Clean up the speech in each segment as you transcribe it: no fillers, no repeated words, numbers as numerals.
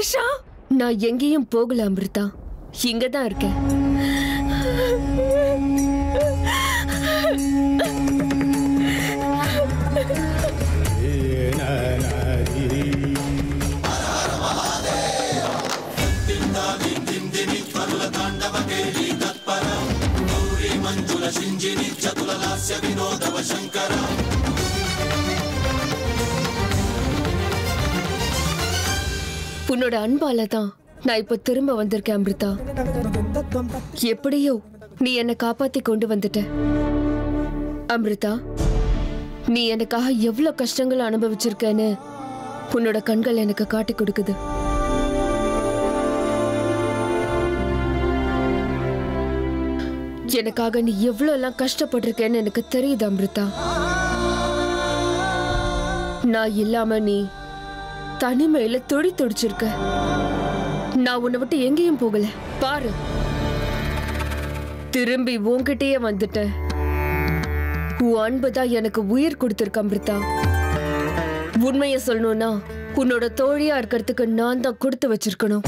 சேஷா, நான் எங்கேயும் போகல அமிர்தா, இங்கதான் இருக்கேன். உன்னோட அன்பால தான் நான் இப்ப திரும்ப வந்திருக்கேன் அமிர்தா. எப்படியோ நீ என்னை காப்பாத்தி கொண்டு வந்துட்ட அமிர்தா. நீ எனக்காக எவ்வளவு கஷ்டங்களை அனுபவிச்சிருக்கேன்னு உன்னோட கண்கள் எனக்கு காட்டி கொடுக்குது. எனக்காக நீ எவ்வளவு எல்லாம் கஷ்டப்பட்டிருக்கேன்னு எனக்கு தெரியுது அமிர்தா. நான் இல்லாம நீ தனிமையில துடிச்சிருக்க. நான் உன்னை விட்டு எங்கேயும் போகல. பாரு, திரும்பி உன்கிட்டயே வந்துட்டேன். உன் அன்புதான் எனக்கு உயிர் கொடுத்திருக்க அமிர்தா. உண்மையை சொல்லணும்னா உன்னோட தோழியா இருக்கிறதுக்கு நான் தான் கொடுத்து வச்சிருக்கணும்.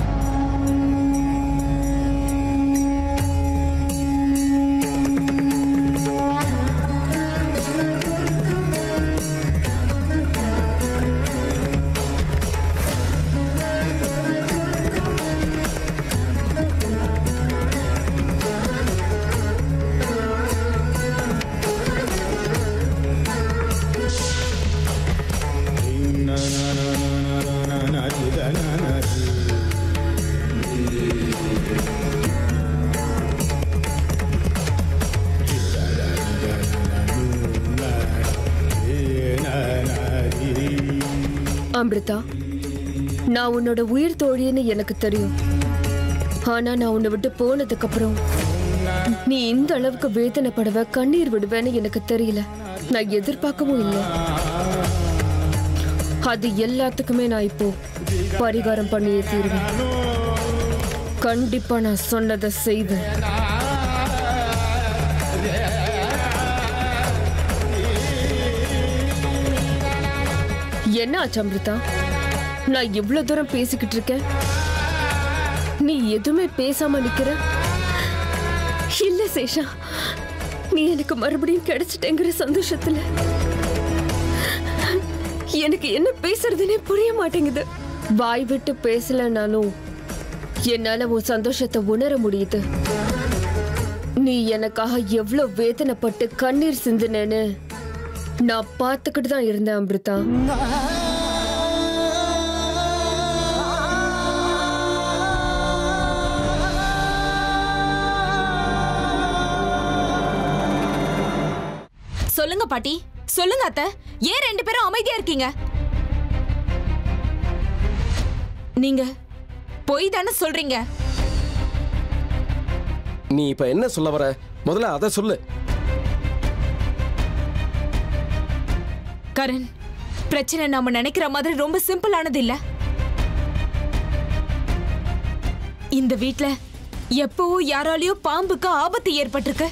அமிர்தா, நான் உன்னோட உயிர் தோழின்னு எனக்கு தெரியும். ஆனா நான் உன்னை விட்டு போனதுக்கு அப்புறம் நீ இந்த அளவுக்கு வேதனைப்படுவ, கண்ணீர் விடுவேன்னு எனக்கு தெரியல. நான் எதிர்பார்க்கவும் இல்லை. அது எல்லாத்துக்குமே நான் இப்போ பரிகாரம் பண்ணியே தீருவேன். கண்டிப்பா நான் சொன்னதை செய்வேன். என்ன ஆச்சு அமிர்தா? நான் இவ்வளவு தூரம் பேசிக்கிட்டு இருக்கேன், நீ எதுவுமே பேசாம நிக்கிற. இல்ல சேஷா, நீ எனக்கு மறுபடியும் கிடைச்சிட்டேங்கிற சந்தோஷத்துல எனக்கு என்ன பேசுறதுன்னே புரிய மாட்டேங்குது. வாய் விட்டு பேசலனாலும் என்னால உன் சந்தோஷத்தை உணர முடியுது. நீ எனக்காக எவ்வளவு வேதனைப்பட்டு கண்ணீர் சிந்தினேன்னு நான் பார்த்துக்கிட்டு தான் இருந்தேன் அமிர்தா. சொல்லுங்க பாட்டி, சொல்லுங்க அத்தை. ஏன் ரெண்டு பேரும் அமைதியா இருக்கீங்க? நீங்க பொய் தானே சொல்றீங்க. நீ இப்ப என்ன சொல்ல வர? முதல்ல அத சொல்லு. கரண், பிரச்சனை நாம நினைக்கிற மாதிரி ரொம்ப சிம்பிளானது இல்ல. இந்த வீட்ல எப்பவும் யாராலையோ பாம்புக்கு ஆபத்து ஏற்பட்டிருக்கு.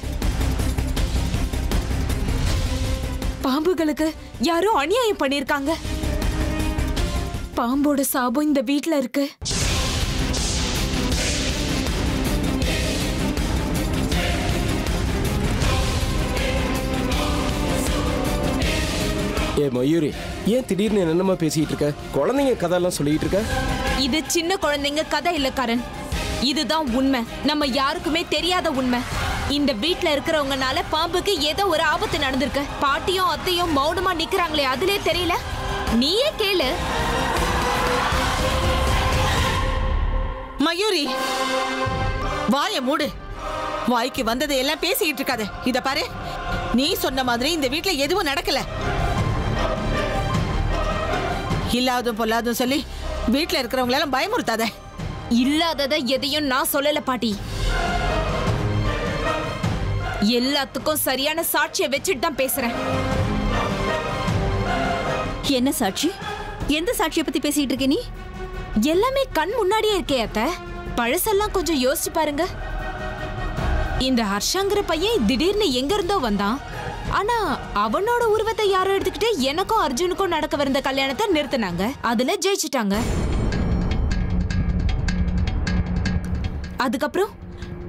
பாம்புகளுக்கு யாரோ அநியாயம் பண்ணிருக்காங்க. பாம்போட சாபம் இந்த வீட்ல இருக்கு. ஏ மயூரி, ஏன் திடீர்னு என்னமா பேசிட்டு இருக்க? குழந்தைங்க கதையெல்லாம் சொல்லிட்டு இருக்க. இது சின்ன குழந்தைங்க கதை இல்ல கரண், இதுதான் உண்மை. நம்ம யாருக்குமே தெரியாத உண்மை. இந்த வீட்ல இருக்கிறவங்கனால பாம்புக்கு ஏதோ ஒரு ஆபத்து நடந்திருக்கு. பாட்டியும் அத்தையும் மௌனமா நிக்கிறாங்களே, அதுலயே தெரியல? நீயே கேளு. மயூரி, வாய மூடு. வாய்க்கு வந்ததை எல்லாம் பேசிட்டு இருக்காத. இத பாரு, நீ சொன்ன மாதிரி இந்த வீட்ல எதுவும் நடக்கல. இல்லாதும் பொல்லாதும் சொல்லி வீட்ல இருக்கிறவங்களெல்லாம் பயமுறுத்தாத. இல்லாதத எதையும் நான் சொல்லல பாட்டி. எல்லாத்துக்கும் சரியான சாட்சியை வச்சுட்டு தான் பேசுறேன். என்ன சாட்சி? எந்த சாட்சியை பத்தி பேசிட்டு இருக்க நீ? எல்லாமே கண் முன்னாடியே இருக்கே அத்தை. பழசெல்லாம் கொஞ்சம் யோசிச்சு பாருங்க. இந்த ஹர்ஷங்கிற பையன் திடீர்னு எங்க இருந்தோ வந்தான். ஆனா அவனோட உருவத்தை யாரோ எடுத்துக்கிட்டு எனக்கும் அர்ஜுனுக்கும் நடக்க வந்த கல்யாணத்தை நிறுத்தினாங்க. அதுல ஜெயிச்சிட்டாங்க. அதுக்கப்புறம்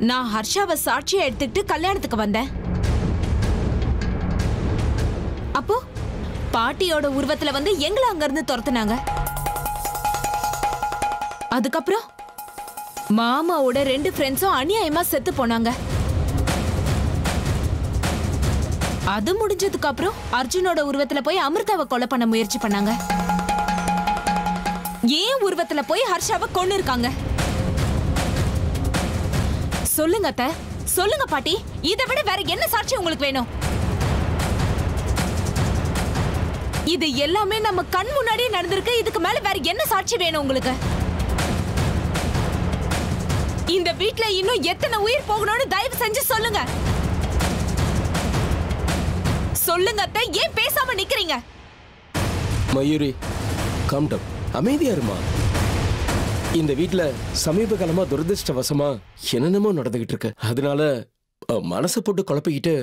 நான் ஹர்ஷாவை சாட்சியை எடுத்துக்கிட்டு கல்யாணத்துக்கு வந்தேன். அப்போ பாட்டியோட உருவத்துல வந்து எங்களை அங்க இருந்து துரத்துனாங்க. அதுக்கப்புறம் மாமாவோட 2 ஃப்ரெண்ட்ஸும் அநியாயமா செத்து போனாங்க. அது முடிஞ்சதுக்கு அப்புறம் அர்ஜுனோட உருவத்துல போய் அமிர்தாவை கொலை பண்ண முயற்சி பண்ணாங்க. ஏன் உருவத்துல போய் ஹர்ஷாவை கொன்னு இருக்காங்க? சொல்லுங்க அத்தை, சொல்லுங்க பாட்டி. இதை விட வேற என்ன சாட்சி உங்களுக்கு வேணும்? இது எல்லாமே நம்ம கண் முன்னாடியே நடந்திருக்கு. இதுக்கு மேல வேற என்ன சாட்சி வேணும் உங்களுக்கு? இந்த வீட்ல இன்னும் எத்தனை உயிர் போகணும்னு தயவு செஞ்சு சொல்லுங்க. சொல்லுங்க அத்தை, ஏன் பேசாம நிக்கிறீங்க? மயூரி, காம் டவுன், அமைதியா இருமா. இந்த வீட்ல சமீப காலமா துரதிருஷ்டவசமா என்னென்னமோ நடந்துகிட்டு இருக்கு. அதனால மனசை போட்டு குழப்பிக்கிட்டு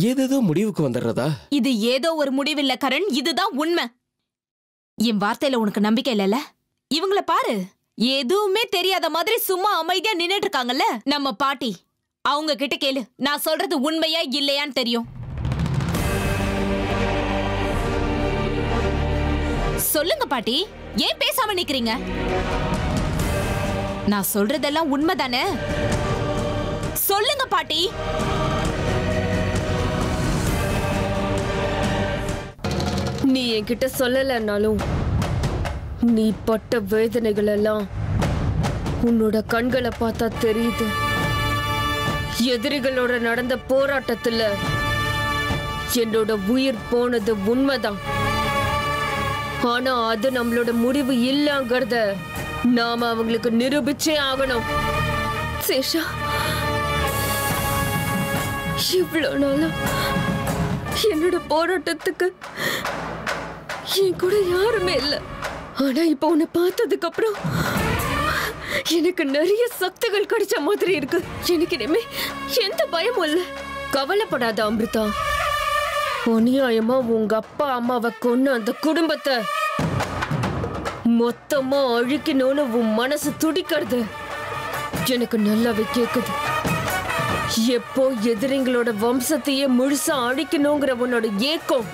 ஏதேதோ முடிவுக்கு வந்துடுறதா? இது ஏதோ ஒரு முடிவு இல்ல கரண், இதுதான் உண்மை. என் வார்த்தையில உனக்கு நம்பிக்கை இல்லைல்ல? இவங்கள பாரு, எதுவுமே தெரியாத மாதிரி சும்மா அமைதியா நின்னுட்டு இருக்காங்கல்ல. நம்ம பாட்டி, அவங்க கிட்ட கேளு, நான் சொல்றது உண்மையா இல்லையான்னு தெரியும். சொல்லுங்க பாட்டி, ஏன் பேசாம நிக்கிறீங்க? நான் சொல்றதெல்லாம் உண்மைதானே? சொல்லுங்க பாட்டி. நீ என்கிட்ட சொல்லலனாலும் நீ பட்ட வேதனைகள் எல்லாம் உன்னோட கண்களை பார்த்தா தெரியுது. எதிரிகளோட நடந்த போராட்டத்துல என்னோட உயிர் போனது உண்மைதான். ஆனா அது நம்மளோட முடிவு இல்லங்கிறத நாம அவங்களுக்கு நிரூபிச்சே ஆகணும். சேஷா, இவ்வளவு நாளா என்னோட போராட்டத்துக்கு என் கூட யாருமே இல்லை. ஆனா இப்ப உன்னை பார்த்ததுக்கு அப்புறம் எனக்கு நிறைய சக்திகள் கிடைச்ச மாதிரி இருக்கு. எனக்கு இனிமே எந்த பயமும் இல்லை. கவலைப்படாத அமிர்தா. அநியாயமா உங்க அப்பா அம்மாவை கொன்னு அந்த குடும்பத்தை மொத்தமா அழிக்கணும்னு உன் மனசு துடிக்கிறது எனக்கு நல்லாவே கேக்குது. எப்போ எதிரிங்களோட வம்சத்தையே முழுசா அழிக்கணுங்கிற உன்னோட ஏக்கம்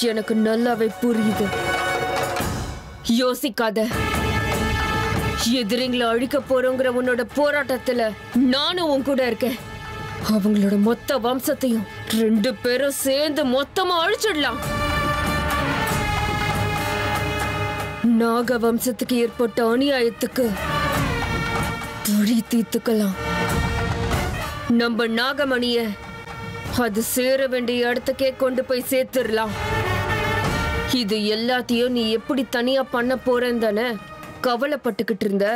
எனக்கு நல்லாவே புரியுது. யோசிக்காத. எதிரிங்களை அழிக்க போறோங்கிற உன்னோட போராட்டத்துல நானும் உன் கூட இருக்கேன். அவங்களோட மொத்த வம்சத்தையும் 2 பேரும் சேர்ந்து மொத்தமா அழிச்சிடலாம். நாக வம்சத்துக்கு ஏற்பட்ட அநியாயத்துக்கு பழி தீர்த்துக்கலாம். நம்ம நாகமணிய அது சேர வேண்டிய இடத்துக்கே கொண்டு போய் சேர்த்துடலாம். இது எல்லாத்தையும் நீ எப்படி தனியா பண்ண போறேன்னு தானே கவலைப்பட்டுக்கிட்டு இருந்த.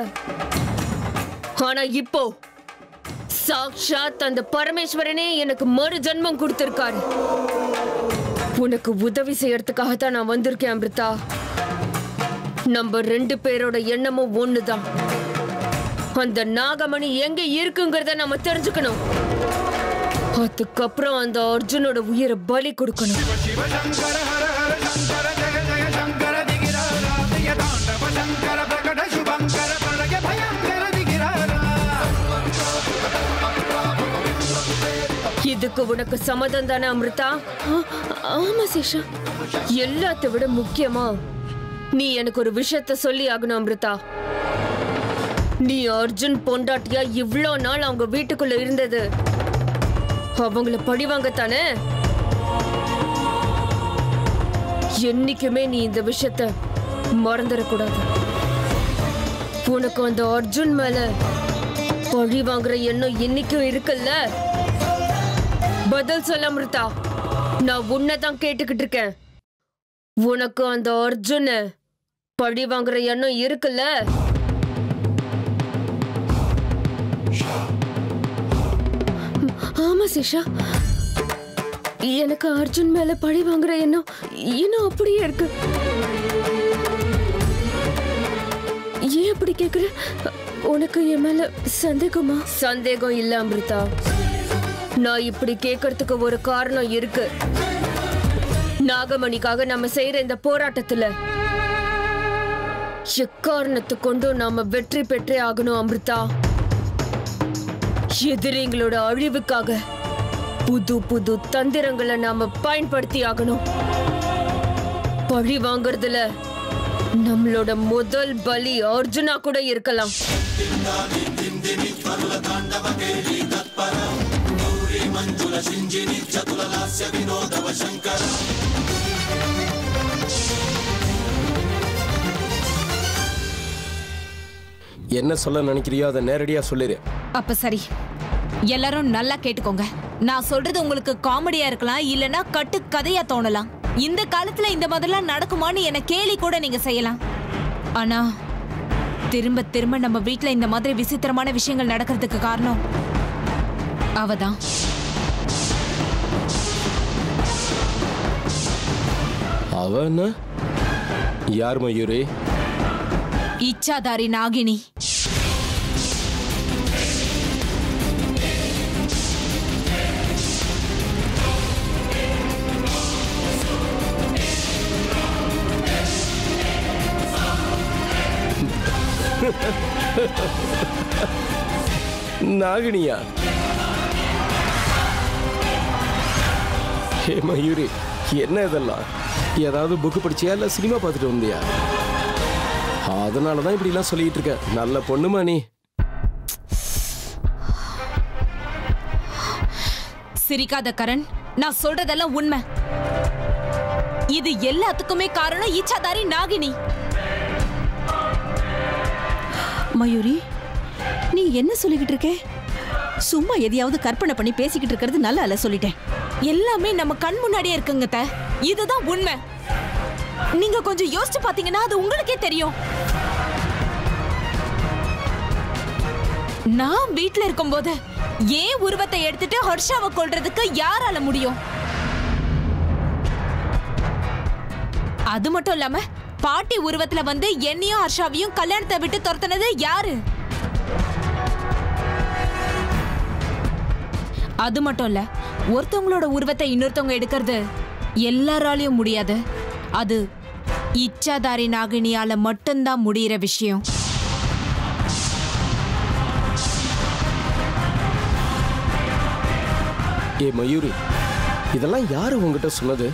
ஆனா இப்போ சாக்ஷாத் அந்த பரமேஸ்வரனே எனக்கு மறு ஜன்மம் கொடுத்திருக்காரு. உனக்கு உதவி செய்யறதுக்காக தான் நான் வந்திருக்கேன் அமிர்தா. நம்ம 2 பேரோட எண்ணமும் ஒண்ணுதான். அந்த நாகமணி எங்க இருக்குங்கிறத நம்ம தெரிஞ்சுக்கணும். அதுக்கப்புறம் அந்த அர்ஜுனோட உயிரை பலி கொடுக்கணும். இதுக்கு உனக்கு சம்மதம் தானே அமிர்தா? ஆமா சேஷா. எல்லாத்தை விட முக்கியமா நீ எனக்கு ஒரு விஷயத்த சொல்லி ஆகணும் அமிர்தா. நீ அர்ஜுன் பொண்டாட்டியா இவ்ளோ நாள் அவங்க வீட்டுக்குள்ள இருந்தது அவங்கள பழிவாங்கத்தானே? என்னைக்குமே நீ இந்த விஷயத்த மறந்துடக்கூடாது. உனக்கு அந்த அர்ஜுன் மேல பழி வாங்குற எண்ணம் என்னைக்கும் இருக்குல்ல? பதில் சொல்ல அமிர்தா. நான் உன்னைதான் கேட்டுக்கிட்டு இருக்கேன். உனக்கு அந்த அர்ஜுன பழி வாங்குற எண்ணம் இருக்குல்ல? ஆமா சேஷா, எனக்கு அர்ஜுன் மேல பழி வாங்குற எண்ணம் இன்னும் அப்படியே இருக்கு. ஏன் அப்படி கேக்குற? உனக்கு என் மேல சந்தேகமா? சந்தேகம் இல்ல அமிர்தா. நான் இப்படி கேட்கறதுக்கு ஒரு காரணம் இருக்கு. நாகமணிக்காக நம்ம செய்யற இந்த போராட்டத்துல எக்காரணத்தை கொண்டும் நாம வெற்றி பெற்றே ஆகணும் அமிர்தா. எதிரிங்களோட அழிவுக்காக புது புது தந்திரங்களை நாம பயன்படுத்தி ஆகணும். பழி வாங்குறதுல நம்மளோட முதல் பலி அர்ஜுனா கூட இருக்கலாம். என்ன சொல்ல நினைக்கிறியோ அதை நேரடியா சொல்லிடு. அப்ப சரி, எல்லாரும் நல்லா கேட்டுக்கோங்க. நான் சொல்றது உங்களுக்கு காமெடியா இருக்கலாம், இல்லனா கட்டு கதையா தோணலாம். இந்த காலத்துல இந்த மாதிரிலாம் நடக்குமான்னு என்ன கேலி கூட நீங்க செய்யலாம். ஆனா திரும்ப திரும்ப நம்ம வீட்ல இந்த மாதிரி விசித்திரமான விஷயங்கள் நடக்கிறதுக்கு காரணம் அவதான். அவனா யார் மயூரி? இச்சாதாரி நாகினி. நாகினியா? ஹே மயூரி, என்ன இதெல்லாம்? ஏதாவது புக்கு படிச்சியா இல்ல சினிமா பார்த்துட்டு வந்தியா? அதனாலதான் இப்படி எல்லாம் சொல்லிட்டு இருக்க. நல்ல பொண்ணுமா நீ. சிரிக்காத கரண், நான் சொல்றதெல்லாம் உண்மை. இது எல்லாத்துக்குமே காரணம் இச்சாதாரி நாகினி. மயூரி, நீ என்ன சொல்லிக்கிட்டு இருக்க? சும்மா எதையாவது கற்பனை பண்ணி பேசிக்கிட்டு இருக்கிறது நல்லா இல்ல, சொல்லிட்டேன். எல்லாமே நம்ம கண் முன்னாடியே இருக்குங்க அத்தை. இதுதான் உண்மை. நீங்க கொஞ்சம் யோசிச்சு பாத்தீங்கன்னா அது உங்களுக்கே தெரியும். நான் வீட்ல இருக்கும்போது ஏன் உருவத்தை எடுத்துட்டு ஹர்ஷாவை கொல்றதுக்கு யாரால முடியும்? அது மட்டும் இல்லாம பாட்டி உருவத்துல வந்து என்னையும் ஹர்ஷாவையும் கல்யாணத்தை விட்டு துரத்துனது யாரு? அது மட்டும் இல்ல, ஒருத்தவங்களோட உருவத்தை இன்னொருத்தவங்க எடுக்கிறது எல்லாராலையும் முடியாது. அது இச்சாதாரி நாகினியால மட்டும்தான் முடியிற விஷயம். ஏ மயூரி, இதெல்லாம் யாரு உங்ககிட்ட சொன்னது?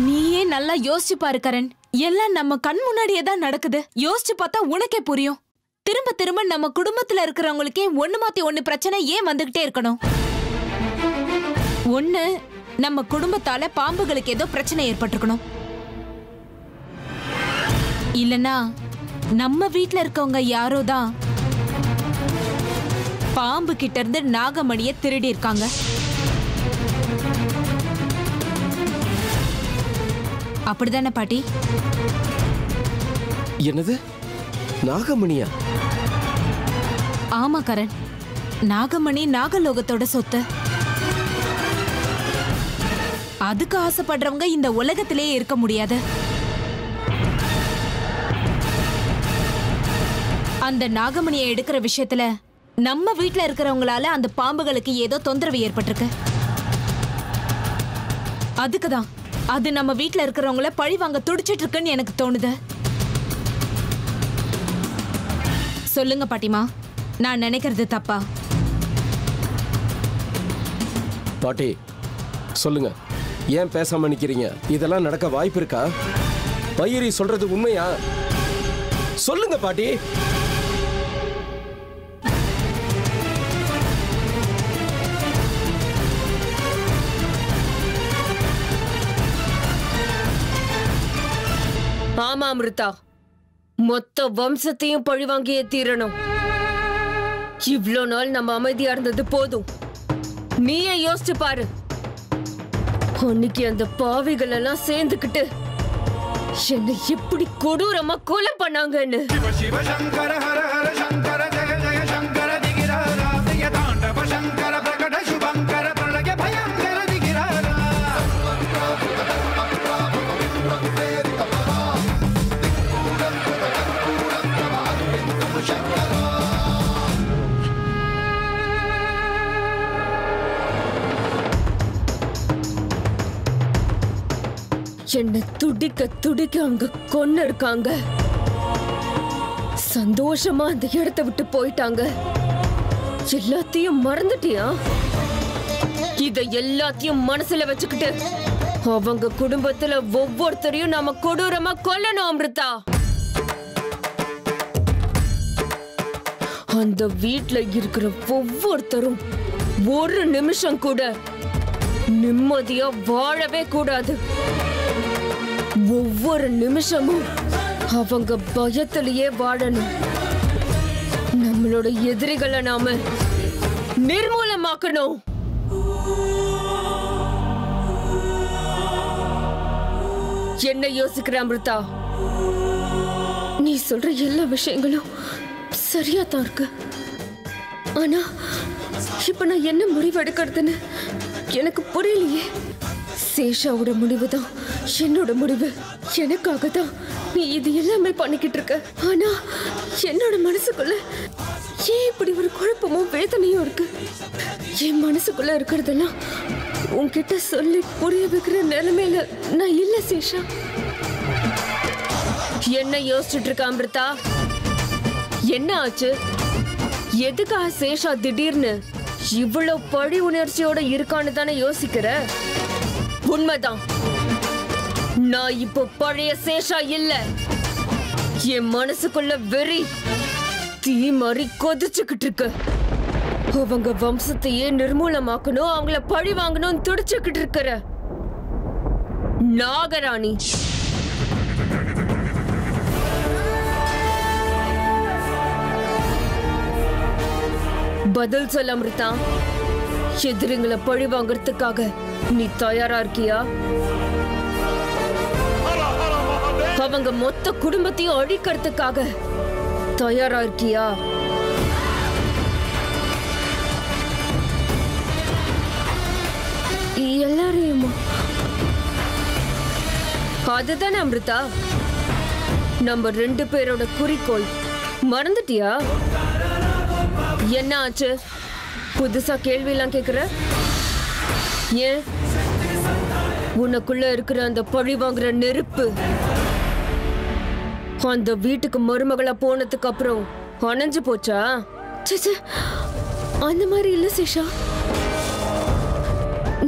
நீயே நல்லா யோசிச்சு பாரு கரண். எல்லாம் நம்ம கண் முன்னாடியே தான் நடக்குது. யோசிச்சு பார்த்தா உனக்கே புரியும். திரும்ப திரும்ப நம்ம குடும்பத்துல இருக்கிறவங்களுக்கே ஒண்ணு மாத்தி ஒண்ணு பிரச்சனை ஏன் வந்துகிட்டே இருக்கணும்? ஒண்ணு, நம்ம குடும்பத்தால பாம்புகளுக்கு ஏதோ பிரச்சனை ஏற்பட்டிருக்கணும். இல்லனா நம்ம வீட்ல இருக்கவங்க யாரோ தான் பாம்பு கிட்ட இருந்து நாகமணியை திருடி இருக்காங்க. அப்படிதானே பாட்டி? என்னது, நாகமணியா? ஆமா கரண், நாகமணி நாகலோகத்தோட சொத்து. அதுக்கு ஆசைப்படுறவங்க இந்த உலகத்திலேயே இருக்க முடியாது. அந்த நாகமணியை எடுக்கிற விஷயத்துல நம்ம வீட்ல இருக்கிறவங்களால அந்த பாம்புகளுக்கு ஏதோ தொந்தரவு ஏற்பட்டிருக்கு. அதுக்குதான் அது நம்ம வீட்ல இருக்கிறவங்கள பழி வாங்க துடிச்சிட்டு இருக்குன்னு எனக்கு தோணுது. சொல்லுங்க பாட்டிமா, நான் நினைக்கிறது தப்பா? பாட்டி சொல்லுங்க, ஏன் பேசாம நிக்கிறீங்க? இதெல்லாம் நடக்க வாய்ப்பு இருக்கா? மயூரி சொல்றது உண்மையா? சொல்லுங்க பாட்டி. ஆமா அமிர்தா, மொத்த வம்சத்தையும் பழிவாங்கியே தீரணும். இவ்ளோ நாள் நம்ம அமைதியா இருந்தது போதும். நீயே யோசிச்சு பாரு, அன்னைக்கு அந்த பாவிகள் எல்லாம் சேர்ந்துக்கிட்டு என்னை எப்படி கொடூரமா கொலை பண்ணாங்கன்னு. என்ன துடிக்க துடிக்க அங்க கொன்னு இருக்காங்க. சந்தோஷமா அந்த இடத்தை விட்டு போயிட்டாங்க. எல்லாத்தையும் மறந்துட்டியா? இத எல்லாத்தையும் மனசுல வச்சுக்கிட்டு அவங்க குடும்பத்துல ஒவ்வொருத்தரையும் நாம கொடூரமா கொல்லணும் அமிர்தா. அந்த வீட்ல இருக்கிற ஒவ்வொருத்தரும் ஒரு நிமிஷம் கூட நிம்மதியா வாழவே கூடாது. ஒவ்வொரு நிமிஷமும் அவங்க பயத்திலேயே வாழணும். நம்மளோட எதிரிகளை நாம நிர்மூலமாக்கணும். என்ன யோசிக்கிற அமிர்தா? நீ சொல்ற எல்லா விஷயங்களும் சரியா தான் இருக்கு. ஆனா இப்ப நான் என்ன முடிவு எடுக்கிறதுன்னு எனக்கு புரியலையே. சேஷாவோட முடிவு தான் என்னோட முடிவு. எனக்காக தான் நீ இது எல்லாமே பண்ணிக்கிட்டு இருக்க. ஆனா என்னோட மனசுக்குள்ள ஏன் இப்படி ஒரு குழப்பமும் வேதனையும் இருக்கு? என் மனசுக்குள்ள இருக்கிறதெல்லாம் உன்கிட்ட சொல்லி புரிய வைக்கிற நிலைமையில நான் இல்ல சேஷா. என்ன யோசிச்சுட்டு இருக்க அமிர்தா? என்ன ஆச்சு? எதுக்காக சேஷா திடீர்னு இவ்வளவு பழி உணர்ச்சியோட இருக்கான்னு தானே யோசிக்கிற? உண்மைதான், நான் இப்போ பழைய சேஷா இல்ல. என் மனசுக்குள்ள வெறி தீ மாதிரி கொதிச்சுக்கிட்டு இருக்கு. அவங்க வம்சத்தையே நிர்மூலமாக்கணும், அவங்கள பழி வாங்கணும் துடிச்சுக்கிட்டு இருக்கிற நாகராணி. பதில் சொல்ல அமிர்தா. எதிரிங்களை பழி வாங்கறதுக்காக நீ தயாரா இருக்கியா? அவங்க மொத்த குடும்பத்தையும் அழிக்கிறதுக்காக தயாரா இருக்கியா? எல்லாரையும் அதுதானே அமிர்தா நம்ம 2 பேரோட குறிக்கோள். மறந்துட்டியா? என்ன ஆச்சு? புதுசா கேள்வி எல்லாம் கேக்குற? ஏன் உனக்குள்ள இருக்கிற அந்த பழி வாங்குற நெருப்பு அந்த வீட்டுக்கு மருமகளா போனதுக்கு அப்புறம் அணைஞ்சு போச்சா? அந்த மாதிரி இல்ல சேஷா.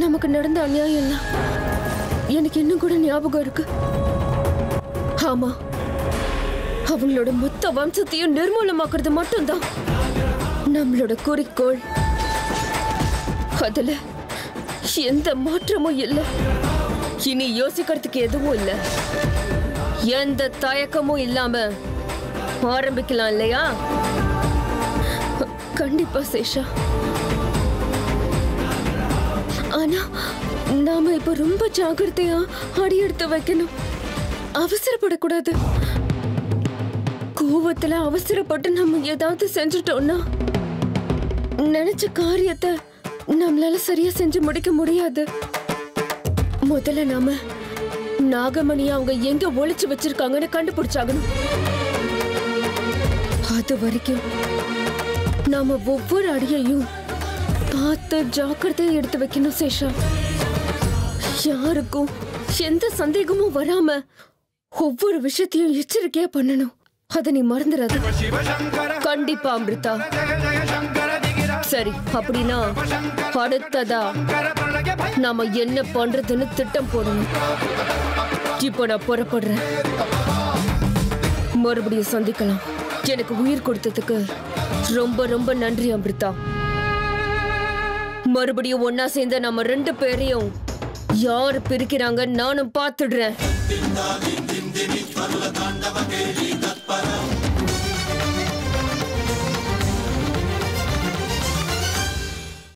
நமக்கு நடந்த அநியாயம் எல்லாம் எனக்கு இன்னும் கூட ஞாபகம் இருக்கு. ஆமா, அவங்களோட மொத்த வம்சத்தையும் நிர்மூலமாக்குறது மட்டும்தான் நம்மளோட குறிக்கோள். அதுல எந்த மாற்றமும் இல்லை. இனி யோசிக்கிறதுக்கு எதுவும் இல்லை. எந்த தயக்கமும் இல்லாம ஆரம்பிக்கலாம் இல்லையா? கண்டிப்பா சேஷா. ஆனா நாம இப்ப ரொம்ப ஜாக்கிரதையா அடி எடுத்து வைக்கணும். அவசரப்படக்கூடாது. கோவத்துல அவசரப்பட்டு நம்ம ஏதாவது செஞ்சுட்டோம்னா நினைச்ச காரியத்தை நம்மளால சரியா செஞ்சு முடிக்க முடியாது. முதல்ல நாம நாகமணி அவங்க எங்க ஒளிச்சு வச்சிருக்காங்கன்னு கண்டுபிடிச்சாகணும். அது வரைக்கும் நாம ஒவ்வொரு அடியையும் பார்த்து ஜாக்கிரதையா எடுத்து வைக்கணும் சேஷா. யாருக்கும் எந்த சந்தேகமும் வராம ஒவ்வொரு விஷயத்தையும் எச்சரிக்கையா பண்ணணும். அதை நீ மறந்துடாத. கண்டிப்பா அமிர்தா. சரி, அப்படின்னா அடுத்ததா நாம என்ன பண்றதுன்னு திட்டம் போடணும். இப்போ நான் புறப்படுறேன். மறுபடியும் சந்திக்கலாம். எனக்கு உயிர் கொடுத்ததுக்கு ரொம்ப ரொம்ப நன்றி அமிர்தா. மறுபடியும் ஒன்னா சேர்ந்த நம்ம 2 பேரையும் யாரு பிரிக்கிறாங்க நானும் பார்த்துடுறேன்.